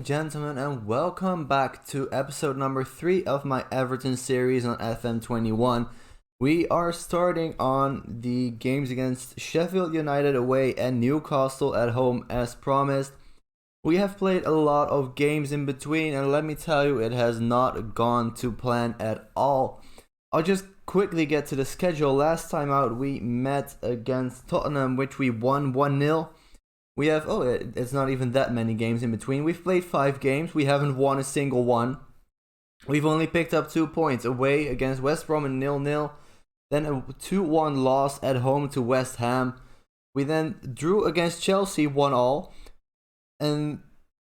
and gentlemen, and welcome back to episode number 3 of my Everton series on FM21. We are starting on the games against Sheffield United away and Newcastle at home as promised. We have played a lot of games in between, and let me tell you, it has not gone to plan at all. I'll just quickly get to the schedule. Last time out, we met against Tottenham, which we won 1-0. We have, it's not even that many games in between. We've played 5 games. We haven't won a single one. We've only picked up 2 points away against West Brom in 0-0. Then a 2-1 loss at home to West Ham. We then drew against Chelsea 1-1. And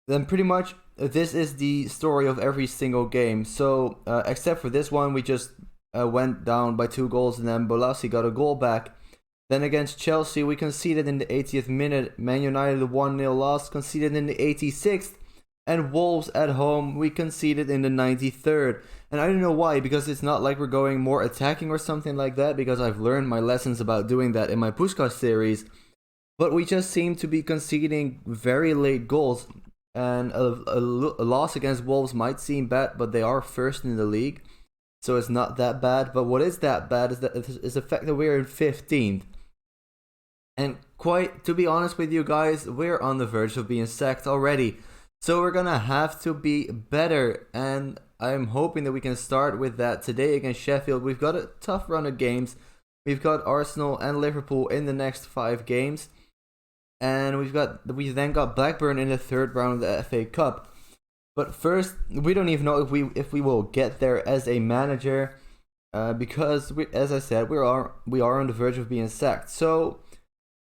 then pretty much this is the story of every single game. So, except for this one, we just went down by 2 goals and then Bolasie got a goal back. Then against Chelsea, we conceded in the 80th minute. Man United 1-0 loss, conceded in the 86th. And Wolves at home, we conceded in the 93rd. And I don't know why, because it's not like we're going more attacking or something like that, because I've learned my lessons about doing that in my Puskás series. But we just seem to be conceding very late goals. And a loss against Wolves might seem bad, but they are first in the league. So it's not that bad. But what is that bad is the fact that we're in 15th. And to be honest with you guys, we're on the verge of being sacked already. So we're gonna have to be better. And I'm hoping that we can start with that today against Sheffield. We've got a tough run of games. We've got Arsenal and Liverpool in the next 5 games. And we then got Blackburn in the 3rd round of the FA Cup. But first, we don't even know if we will get there as a manager. Because, as I said, we are on the verge of being sacked. So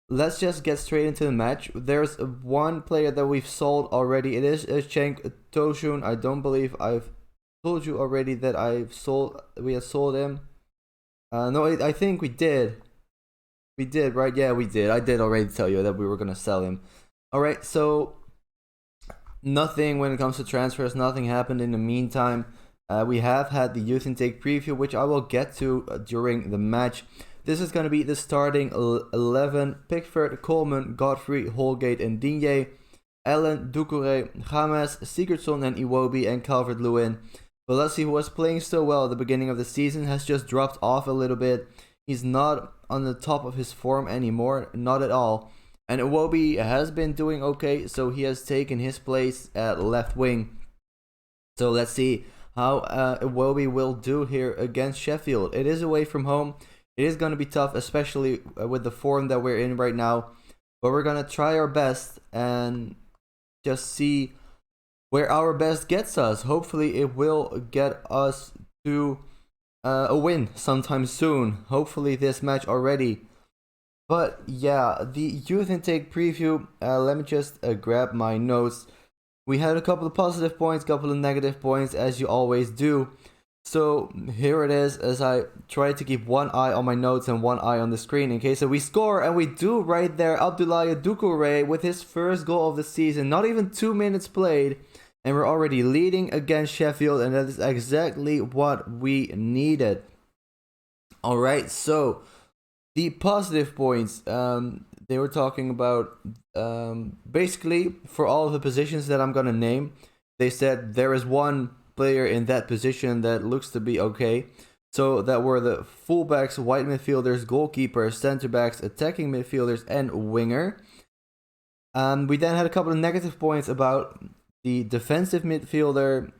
let's just get straight into the match. There's one player that we've sold already. It is Cenk Tosun. I don't believe I've told you already that we have sold him. No, I think we did. We did, right? Yeah, we did. I did already tell you that we were going to sell him. Alright, so nothing when it comes to transfers. Nothing happened in the meantime. We have had the youth intake preview, which I will get to during the match. This is going to be the starting 11. Pickford, Coleman, Godfrey, Holgate and Digne. Allen, Doucouré, James, Sigurdsson and Iwobi and Calvert-Lewin. Bolasie, who was playing so well at the beginning of the season, has just dropped off a little bit. He's not on the top of his form anymore, not at all. And Iwobi has been doing okay, so he has taken his place at left wing. So let's see how Iwobi will do here against Sheffield. It is away from home. It is going to be tough, especially with the form that we're in right now. But we're going to try our best and just see where our best gets us. Hopefully it will get us to a win sometime soon. Hopefully this match already. But yeah, the youth intake preview, let me just grab my notes. We had a couple of positive points, couple of negative points, as you always do. So here it is, as I try to keep one eye on my notes and one eye on the screen in case that we score. And we do right there. Abdoulaye Doucouré with his first goal of the season. Not even 2 minutes played. And we're already leading against Sheffield. And that is exactly what we needed. Alright, so the positive points. They were talking about basically for all of the positions that I'm going to name. They said there is one player in that position that looks to be okay. So that were the fullbacks, wide midfielders, goalkeepers, center backs, attacking midfielders, and winger. We then had a couple of negative points about the defensive midfielder,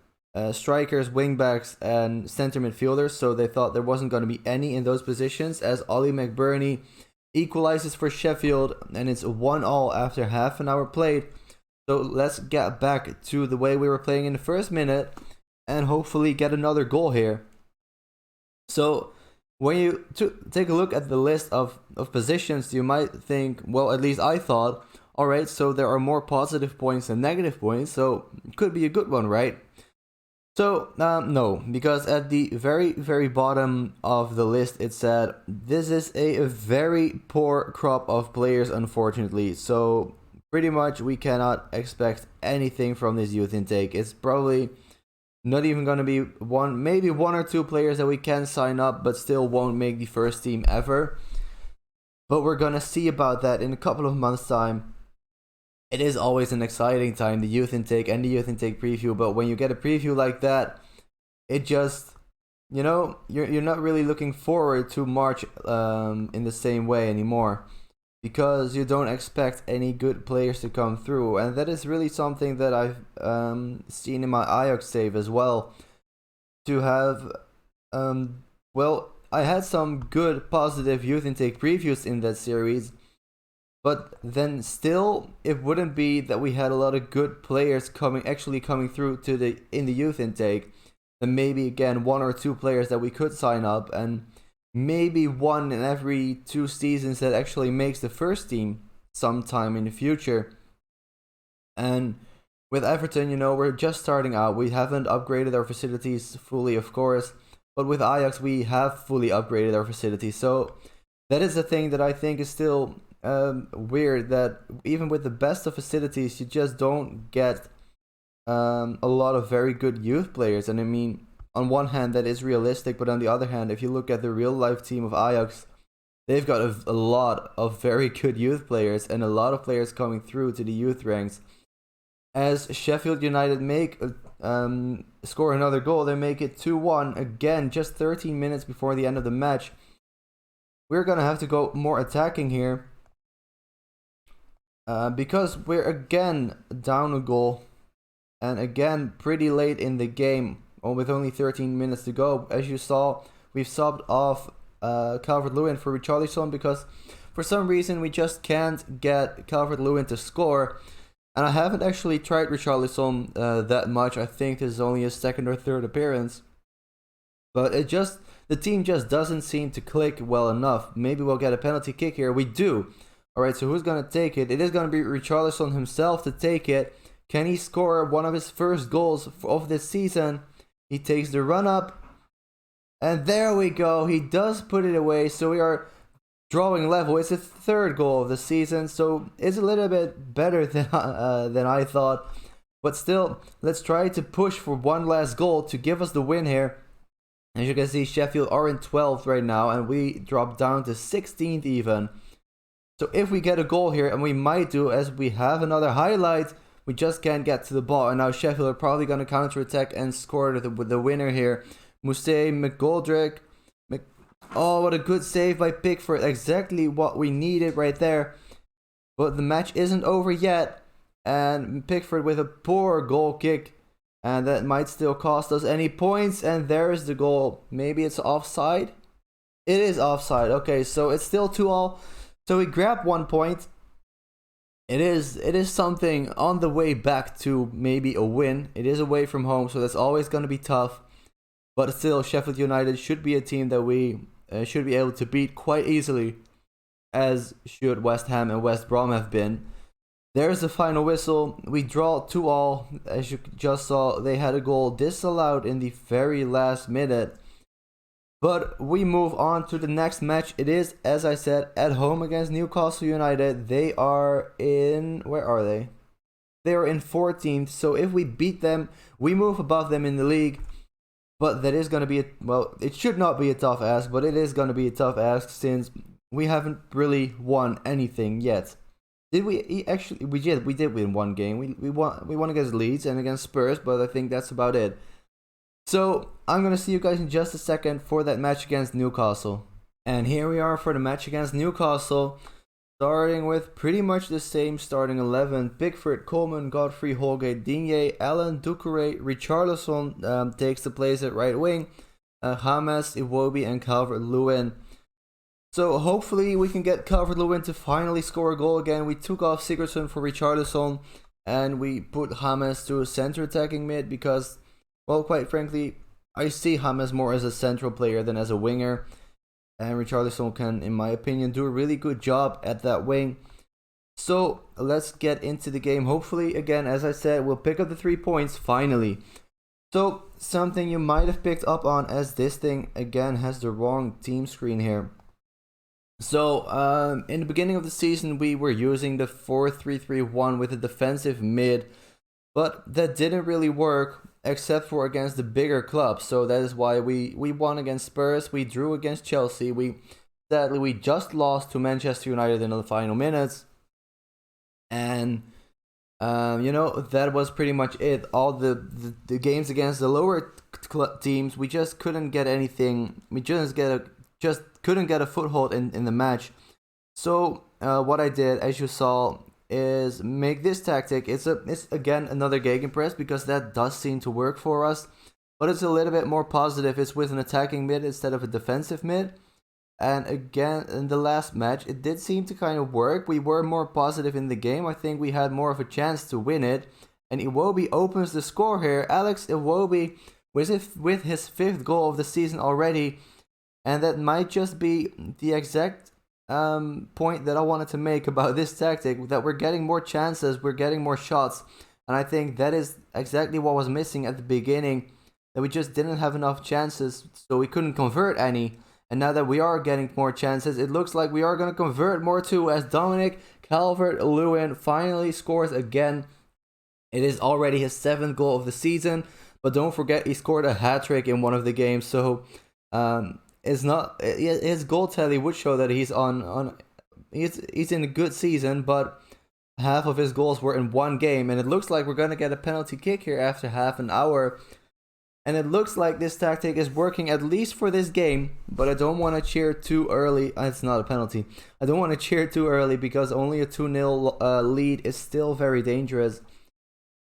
strikers, wingbacks, and center midfielders. So they thought there wasn't going to be any in those positions, as Ollie McBurney equalizes for Sheffield, and it's 1-1 after half an hour played. So let's get back to the way we were playing in the first minute and hopefully get another goal here. So when you take a look at the list of positions, you might think, well, at least I thought, alright, so there are more positive points than negative points, so it could be a good one, right? So, no, because at the very, very bottom of the list, it said, this is a very poor crop of players, unfortunately. So pretty much we cannot expect anything from this youth intake. It's probably not even going to be maybe one or two players that we can sign up, but still won't make the first team ever. But we're going to see about that in a couple of months' time. it is always an exciting time, the youth intake and the youth intake preview. But when you get a preview like that, it just, you're not really looking forward to March in the same way anymore, because you don't expect any good players to come through, and that is really something that I've seen in my Ajax save as well. To have, I had some good positive youth intake previews in that series, but then still, it wouldn't be that we had a lot of good players coming through in the youth intake. And maybe again 1 or 2 players that we could sign up, and maybe 1 in every 2 seasons that actually makes the first team sometime in the future. And with Everton, we're just starting out. We haven't upgraded our facilities fully, of course, but with Ajax we have fully upgraded our facilities. So that is the thing that I think is still weird, that even with the best of facilities, you just don't get a lot of very good youth players. And I mean, on one hand that is realistic, but on the other hand, if you look at the real life team of Ajax, they've got a lot of very good youth players and a lot of players coming through to the youth ranks. As Sheffield United score another goal, they make it 2-1 again, just 13 minutes before the end of the match. We're gonna have to go more attacking here, because we're again down a goal, and again pretty late in the game, with only 13 minutes to go. As you saw, we've subbed off Calvert-Lewin for Richarlison, because for some reason we just can't get Calvert-Lewin to score. And I haven't actually tried Richarlison that much. I think this is only his 2nd or 3rd appearance. But the team just doesn't seem to click well enough. Maybe we'll get a penalty kick here. We do. Alright, so who's going to take it? It is going to be Richarlison himself to take it. Can he score one of his first goals of this season? He takes the run up. And there we go. He does put it away. So we are drawing level. It's the 3rd goal of the season, so it's a little bit better than I thought. But still, let's try to push for one last goal to give us the win here. As you can see, Sheffield are in 12th right now, and we drop down to 16th even. So if we get a goal here, and we might do, as we have another highlight, we just can't get to the ball. And now Sheffield are probably going to counter-attack and score the winner here. Mousse McGoldrick. Oh, what a good save by Pickford. Exactly what we needed right there. But the match isn't over yet. And Pickford with a poor goal kick. And that might still cost us any points. And there's the goal. Maybe it's offside? It is offside. Okay, so it's still 2-2. So we grab 1 point. It is something on the way back to maybe a win. It is away from home, so that's always going to be tough. But still, Sheffield United should be a team that we should be able to beat quite easily, as should West Ham and West Brom have been. There's the final whistle. We draw 2-2. As you just saw, they had a goal disallowed in the very last minute. But we move on to the next match. It is, as I said, at home against Newcastle United. They are in... Where are they? They are in 14th. So if we beat them, we move above them in the league. But that is going to be, it should not be a tough ask, but it is going to be a tough ask since we haven't really won anything yet. Did we actually? We did win one game. We won against Leeds and against Spurs, but I think that's about it. So I'm going to see you guys in just a second for that match against Newcastle. And here we are for the match against Newcastle. Starting with pretty much the same starting 11. Pickford, Coleman, Godfrey, Holgate, Digne, Allen, Doucouré, Richarlison takes the place at right wing. James, Iwobi, and Calvert-Lewin. So hopefully we can get Calvert-Lewin to finally score a goal again. We took off Sigurdsson for Richarlison, and we put James to a center attacking mid because, well, quite frankly, I see James more as a central player than as a winger. And Richarlison can, in my opinion, do a really good job at that wing. So let's get into the game. Hopefully, again, as I said, we'll pick up the 3 points finally. So something you might have picked up on, as this thing again has the wrong team screen here. So in the beginning of the season, we were using the 4-3-3-1 with a defensive mid, but that didn't really work, except for against the bigger clubs. So that is why we won against Spurs, we drew against Chelsea, sadly we just lost to Manchester United in the final minutes, and That was pretty much it. All the games against the lower teams, we just couldn't get anything. We just couldn't get a foothold in the match. So what I did, as you saw, is make this tactic. It's again another gegenpress because that does seem to work for us, but it's a little bit more positive. It's with an attacking mid instead of a defensive mid. And again, in the last match, it did seem to kind of work. We were more positive in the game. I think we had more of a chance to win it. And Iwobi opens the score here. Alex Iwobi with his 5th goal of the season already. And that might just be the exact point that I wanted to make about this tactic. That we're getting more chances, we're getting more shots. And I think that is exactly what was missing at the beginning. That we just didn't have enough chances, so we couldn't convert any. And now that we are getting more chances, it looks like we are going to convert more too, as Dominic Calvert-Lewin finally scores again. It is already his 7th goal of the season, but don't forget he scored a hat-trick in one of the games, so it's not his goal tally would show that he's he's in a good season, but half of his goals were in one game, and it looks like we're going to get a penalty kick here after half an hour. And it looks like this tactic is working at least for this game, but I don't want to cheer too early. It's not a penalty. I don't want to cheer too early because only a 2-0 lead is still very dangerous.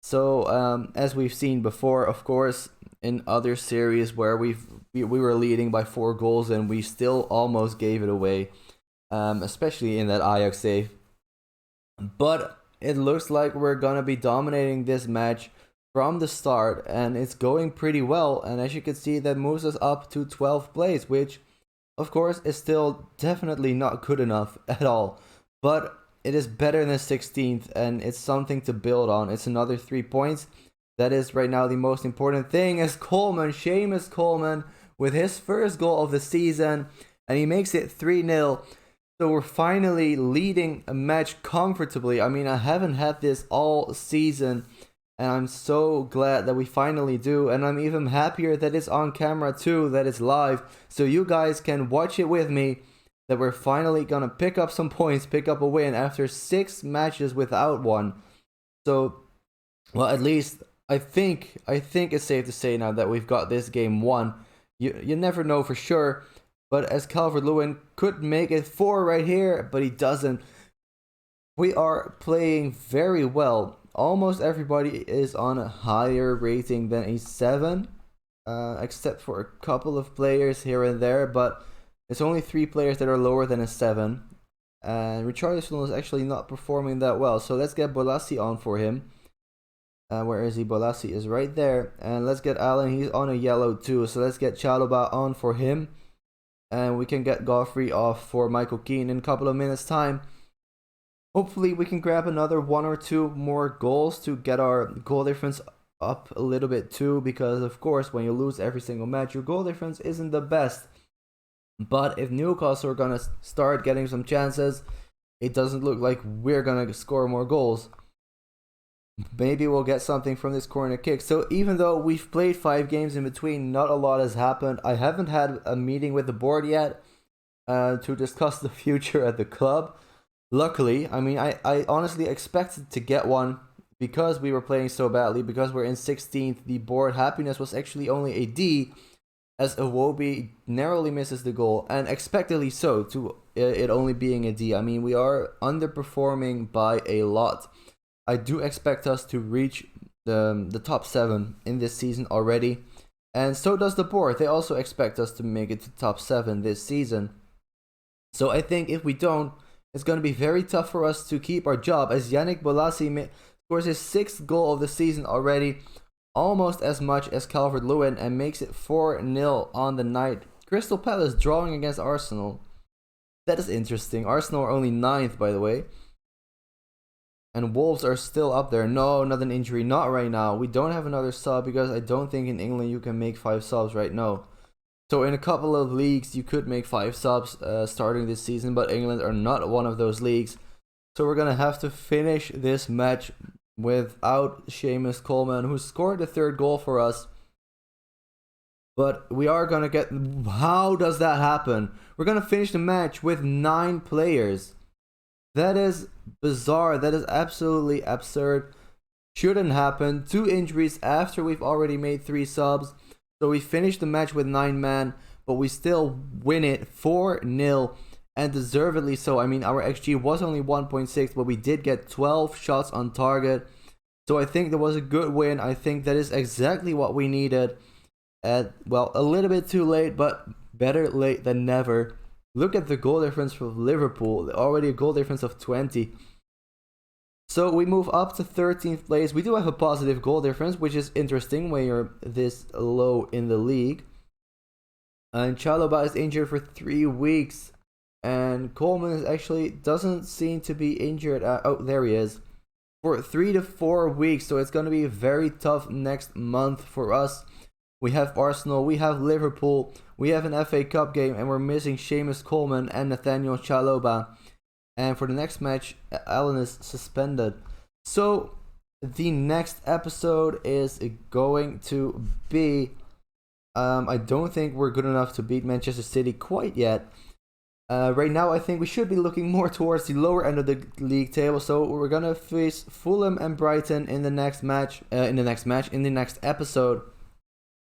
So, as we've seen before, of course, in other series where we were leading by 4 goals and we still almost gave it away, especially in that Ajax save. But it looks like we're going to be dominating this match from the start, and it's going pretty well. And as you can see, that moves us up to 12th place, which of course is still definitely not good enough at all, but it is better than 16th, and it's something to build on. It's another 3 points. That is right now the most important thing, as Seamus Coleman with his 1st goal of the season, and he makes it 3-0. So we're finally leading a match comfortably. I mean, I haven't had this all season, and I'm so glad that we finally do. And I'm even happier that it's on camera too, that it's live. So you guys can watch it with me. That we're finally going to pick up some points, pick up a win after 6 matches without one. So, well, at least I think it's safe to say now that we've got this game won. You never know for sure. But as Calvert-Lewin could make it 4 right here, but he doesn't. We are playing very well. Almost everybody is on a higher rating than a 7, except for a couple of players here and there, but it's only 3 players that are lower than a 7. And Richarlison is actually not performing that well, so let's get Bolassi on for him. Where is he? Bolassi is right there. And let's get Allen, he's on a yellow too, so let's get Chalobah on for him. And we can get Godfrey off for Michael Keane in a couple of minutes' time. Hopefully we can grab another 1 or 2 more goals to get our goal difference up a little bit too, because of course when you lose every single match, your goal difference isn't the best. But if Newcastle are going to start getting some chances, it doesn't look like we're going to score more goals. Maybe we'll get something from this corner kick. So even though we've played 5 games in between, not a lot has happened. I haven't had a meeting with the board yet to discuss the future at the club. Luckily, I mean, I honestly expected to get one because we were playing so badly, because we're in 16th. The board happiness was actually only a D, as Iwobi narrowly misses the goal, and expectedly so, to it only being a D. I mean, we are underperforming by a lot. I do expect us to reach the top 7 in this season already, and so does the board. They also expect us to make it to top 7 this season. So I think if we don't, it's going to be very tough for us to keep our job, as Yannick Bolassi scores his 6th goal of the season already, almost as much as Calvert-Lewin, and makes it 4-0 on the night. Crystal Palace drawing against Arsenal. That is interesting. Arsenal are only 9th, by the way. And Wolves are still up there. No, not an injury. Not right now. We don't have another sub, because I don't think in England you can make 5 subs right now. So in a couple of leagues you could make 5 subs starting this season, but England are not one of those leagues. So we're going to have to finish this match without Seamus Coleman, who scored the 3rd goal for us. But we are going to get... How does that happen? We're going to finish the match with 9 players. That is bizarre. That is absolutely absurd. Shouldn't happen. 2 injuries after we've already made 3 subs. So we finished the match with 9 men, but we still win it 4-0, and deservedly so. I mean, our XG was only 1.6, but we did get 12 shots on target. So I think that was a good win. I think that is exactly what we needed. Well, a little bit too late, but better late than never. Look at the goal difference for Liverpool. Already a goal difference of 20. So we move up to 13th place. We do have a positive goal difference, which is interesting when you're this low in the league. And Chalobah is injured for 3 weeks. And Coleman is actually doesn't seem to be injured. Oh, there he is. For 3 to 4 weeks. So it's going to be very tough next month for us. We have Arsenal, we have Liverpool, we have an FA Cup game, and we're missing Seamus Coleman and Nathaniel Chalobah. And for the next match, Allen is suspended. So the next episode is going to be... I don't think we're good enough to beat Manchester City quite yet. Right now, I think we should be looking more towards the lower end of the league table. So we're gonna face Fulham and Brighton in the next match. In the next episode.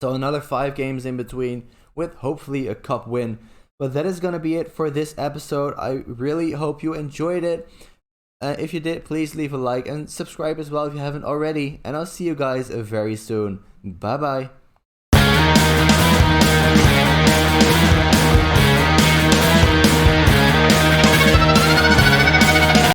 So another 5 games in between, with hopefully a cup win. But that is going to be it for this episode. I really hope you enjoyed it. If you did, please leave a like and subscribe as well if you haven't already. And I'll see you guys very soon. Bye bye.